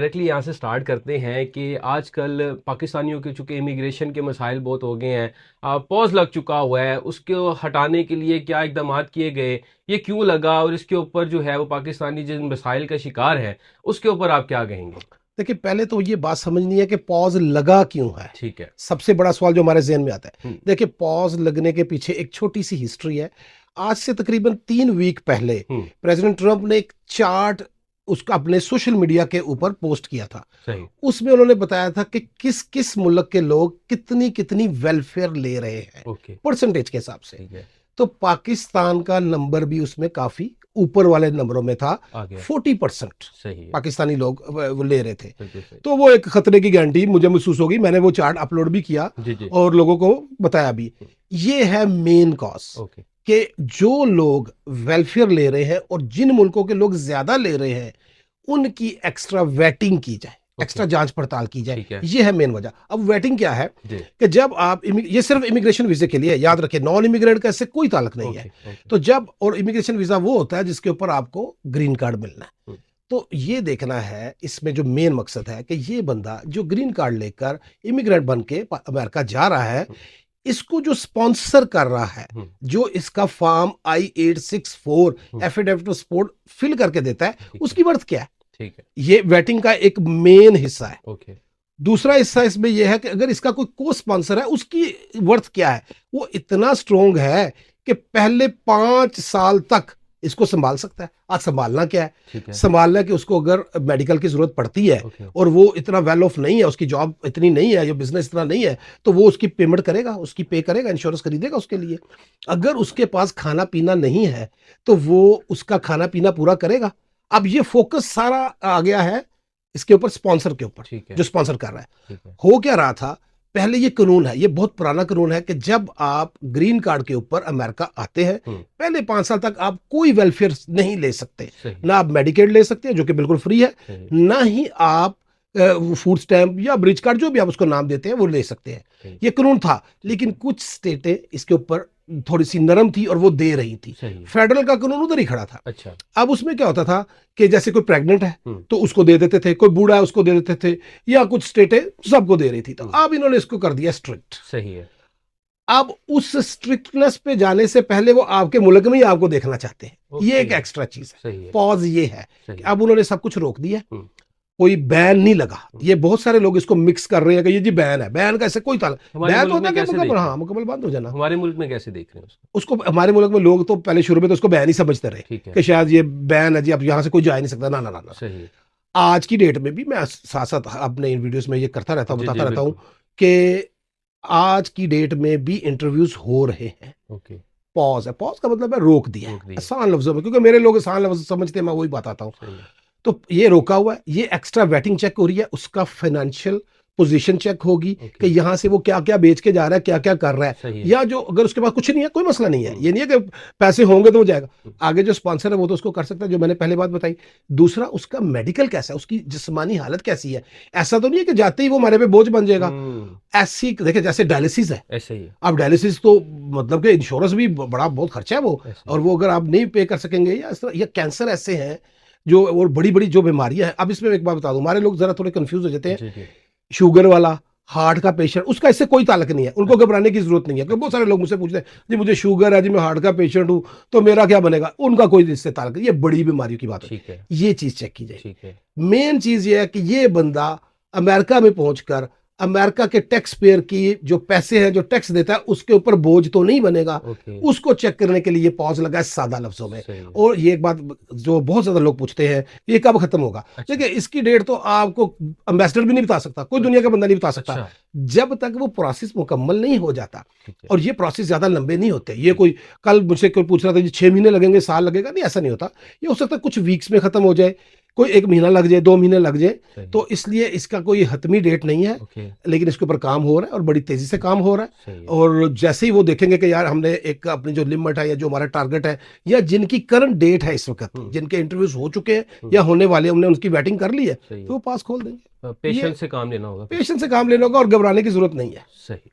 Directly यहाँ से start करते हैं कि आजकल पाकिस्तानियों के चूंकि इमिग्रेशन के मसाइल बहुत हो गए हैं, पॉज लग चुका हुआ है, उसको हटाने के लिए क्या इकदाम किए गए, ये क्यों लगा और इसके ऊपर जो है वो पाकिस्तानी जिन मसाइल का शिकार है उसके ऊपर आप क्या कहेंगे? देखिए, पहले तो ये बात समझनी है कि पॉज लगा क्यों है। ठीक है। सबसे बड़ा सवाल जो हमारे जहन में आता है, हम्म। देखिए पॉज लगने के पीछे एक छोटी सी हिस्ट्री है। आज से तकरीबन 3 वीक पहले हम्म। प्रेसिडेंट ट्रंप ने एक चार्ट उसका अपने सोशल मीडिया के ऊपर पोस्ट किया था। सही। उसमें उन्होंने बताया था कि किस किस मुल्क के लोग कितनी कितनी वेलफेयर ले रहे हैं ओके। परसेंटेज के हिसाब से। ठीक है। तो पाकिस्तान का नंबर भी उसमें काफी ऊपर वाले नंबरों में था। आ गया। 40% सही है। पाकिस्तानी लोग वो ले रहे थे। बिल्कुल सही। तो वो एक खतरे की गारंटी मुझे महसूस होगी। मैंने वो चार्ट अपलोड भी किया जी जी। और लोगों को बताया भी। ये है मेन कॉज ओके। कि जो लोग वेलफेयर ले रहे हैं और जिन मुल्कों के लोग ज्यादा ले रहे हैं उनकी एक्स्ट्रा वेटिंग की जाए, एक्स्ट्रा जांच पड़ताल की जाए। ठीक है। ये है मेन वजह। अब वेटिंग क्या है जी। कि जब आप ये सिर्फ इमिग्रेशन वीजे के लिए, याद रखें, नॉन इमिग्रेंट का इससे कोई ताल्लुक नहीं है। ओके। ओके। तो जब, और इमिग्रेशन वीजा वो होता है जिसके ऊपर आपको ग्रीन कार्ड मिलना है। हम्म। तो ये देखना है इसमें जो मेन मकसद है कि ये बंदा जो ग्रीन कार्ड लेकर इमिग्रेंट बन के अमेरिका जा रहा है, इसको जो स्पॉन्सर कर रहा है, जो इसका form I-864 affidavit of support fill करके देता है, उसकी वर्थ क्या है? ठीक है। ये वेटिंग का एक मेन हिस्सा है। ओके। दूसरा हिस्सा इसमें यह है कि अगर इसका कोई को स्पॉन्सर है, उसकी वर्थ क्या है? वो इतना स्ट्रोंग है कि पहले 5 साल तक इसको संभाल सकता है। आज संभालना क्या है? ठीक है। संभालना कि उसको अगर मेडिकल की जरूरत पड़ती है ओके। और वो इतना वेल ऑफ नहीं है, उसकी जॉब इतनी नहीं है, जो बिजनेस इतना नहीं है, तो वो उसकी पेमेंट करेगा, उसकी पे करेगा, इंश्योरेंस खरीदेगा उसके लिए। अगर उसके पास खाना पीना नहीं है तो वो उसका खाना पीना पूरा करेगा। अब ये फोकस सारा आ गया है इसके ऊपर, स्पॉन्सर के ऊपर, ठीक है। जो स्पॉन्सर कर रहा है। ठीक है। हो क्या रहा था पहले, ये कानून है, ये बहुत पुराना कानून है कि जब आप ग्रीन कार्ड के ऊपर अमेरिका आते हैं, पहले 5 साल तक आप कोई वेलफेयर नहीं ले सकते। ना आप मेडिकेड ले सकते हैं जो कि बिल्कुल फ्री है, ना ही आप फूड स्टैम्प या ब्रिज कार्ड, जो भी आप उसको नाम देते हैं, वो ले सकते हैं। ये कानून था, लेकिन कुछ स्टेटें इसके ऊपर थोड़ी सी नरम थी और वो दे रही थी। फेडरल का कानून उधर ही खड़ा था। अच्छा। अब उसमें क्या होता था कि जैसे कोई प्रेग्नेंट है तो उसको दे देते थे, कोई बूढ़ा है उसको दे देते थे, या कुछ स्टेटें सबको दे रही थी। तो अब इन्होंने इसको कर दिया स्ट्रिक्ट। सही है। अब उस स्ट्रिक्टनेस पे जाने से पहले वो आपके मुल्क में ही आपको देखना चाहते हैं। ये एक एक्स्ट्रा चीज है। पॉज ये है कि अब उन्होंने सब कुछ रोक दिया, कोई बैन नहीं लगा। ये बहुत सारे लोग इसको मिक्स कर रहे हैं कि ये जी बैन है। बैन का ऐसे कोई ताल्लुक, बैन तो होता है कि मुकम्मल बंद हो जाना। हमारे मुल्क में कैसे देख रहे हैं उसको? हमारे मुल्क में लोग तो पहले शुरू में तो उसको बैन ही समझते रहे कि शायद ये बैन है जी, अब यहाँ से कोई जा ही नहीं सकता। ना ना ना, सही। आज की डेट में भी मैं साथ साथ अपने इन वीडियोस में ये करता रहता हूँ, बताता रहता हूँ कि आज की डेट में भी इंटरव्यूज हो रहे हैं। ओके। पॉज है, पॉज का मतलब है रोक दिया है, आसान लफ्जों में, क्योंकि मेरे लोग आसान लफ्ज समझते हैं, मैं वही बताता हूँ। तो ये रोका हुआ है, ये एक्स्ट्रा वेटिंग चेक हो रही है, उसका फाइनेंशियल पोजीशन चेक होगी कि यहां से वो क्या क्या बेच के जा रहा है, क्या क्या कर रहा है। या जो अगर उसके पास कुछ नहीं है, कोई मसला नहीं है, ये नहीं है कि पैसे होंगे तो हो जाएगा। आगे जो स्पॉन्सर है वो तो उसको कर सकता है, जो मैंने पहले बात बताई। दूसरा, उसका मेडिकल कैसा है, उसकी जिस्मानी हालत कैसी है। ऐसा तो नहीं है कि जाते ही वो हमारे पे बोझ बन जाएगा। ऐसी देखिए, जैसे डायलिसिस है, ऐसे ही। अब डायलिसिस तो मतलब कि इंश्योरेंस भी बड़ा बहुत खर्चा है वो, और वो अगर आप नहीं पे कर सकेंगे, या कैंसर ऐसे हैं जो, और बड़ी बड़ी जो बीमारियां हैं। अब इसमें एक बात बता दूं, हमारे लोग जरा थोड़े कंफ्यूज हो जाते हैं। शुगर वाला, हार्ट का पेशेंट, उसका इससे कोई ताल्लुक नहीं है, उनको घबराने की जरूरत नहीं है। क्योंकि बहुत सारे लोग मुझसे पूछते हैं जी मुझे शुगर है जी, मैं हार्ट का पेशेंट हूं, तो मेरा क्या बनेगा? उनका कोई इससे ताल्लुक नहीं, ये बड़ी बीमारियों की बात है। ये चीज चेक की जाए। मेन चीज ये है कि ये बंदा अमेरिका में पहुंचकर अमेरिका के टैक्स पेयर की जो पैसे हैं, जो टैक्स देता है, उसके ऊपर बोझ तो नहीं बनेगा। उसको चेक करने के लिए पॉज लगा है, सादा लफ्जों में। और ये एक बात जो बहुत ज्यादा लोग पूछते हैं, ये कब खत्म होगा? देखिए, इसकी डेट तो आपको अम्बेसडर भी नहीं बता सकता, कोई दुनिया का बंदा नहीं बता सकता, जब तक वो प्रोसेस मुकम्मल नहीं हो जाता। और ये प्रोसेस ज्यादा लंबे नहीं होते। ये कोई कल मुझसे कोई पूछ रहा था जी 6 महीने लगेंगे, साल लगेगा, नहीं, ऐसा नहीं होता। ये हो सकता है कुछ वीक्स में खत्म हो जाए, कोई 1 महीना लग जाए, 2 महीने लग जाए। तो इसलिए इसका कोई हतमी डेट नहीं है। लेकिन इसके ऊपर काम हो रहा है और बड़ी तेजी से काम हो रहा है। और जैसे ही वो देखेंगे कि यार हमने एक अपनी जो लिमिट है या जो हमारा टारगेट है, या जिनकी करंट डेट है इस वक्त, जिनके इंटरव्यूज हो चुके हैं या होने वाले, हमने उनकी वेटिंग कर ली है, तो वो पास खोल देंगे। पेशेंस से काम लेना होगा, पेशेंस से काम लेना होगा, और घबराने की जरूरत नहीं है। सही।